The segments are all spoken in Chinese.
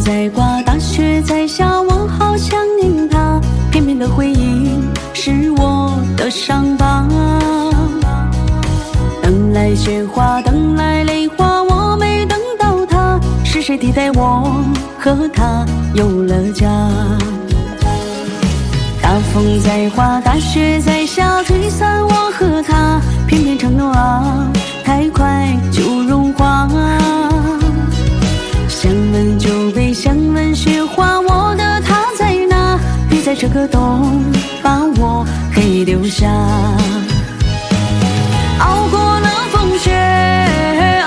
在刮，大雪在下，我好想念他，偏偏的回忆是我的伤疤。等来雪花，等来泪花，我没等到他，是谁替代我和他有了家？大风在刮，大雪在下，吹散我和他，偏偏承诺啊，太快就融化。想问就被想问雪花，我的他在哪？别在这个冬把我给留下。熬过了风雪，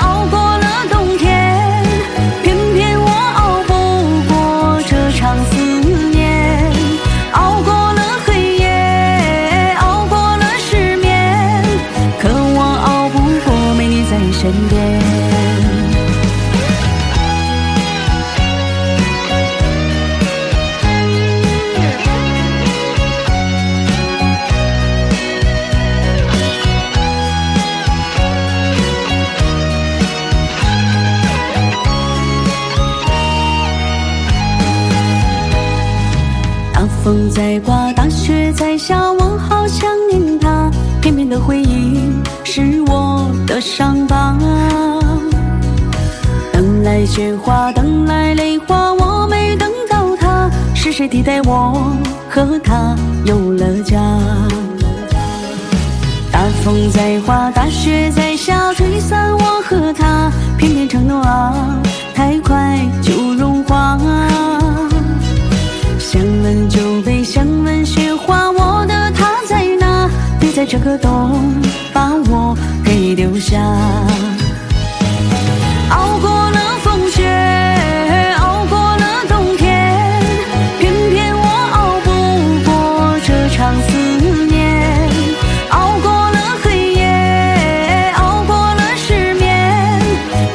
熬过了冬天，偏偏我熬不过这场思念。熬过了黑夜，熬过了失眠，可我熬不过没你在身边。大风在刮，大雪在下，我好想念他，偏偏的回忆是我的伤疤。等来雪花，等来泪花，我没等到他，是谁替代我和他有了家？大风在刮，大雪在下，吹散我和他，偏偏承诺啊，太快就融化。想问就被想问雪花，我的他在哪？别在这个冬把我给留下。熬过了风雪，熬过了冬天，偏偏我熬不过这场思念。熬过了黑夜，熬过了失眠，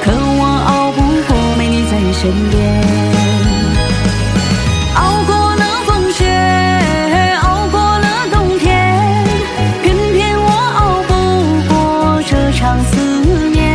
可我熬不过没你在身边。思念。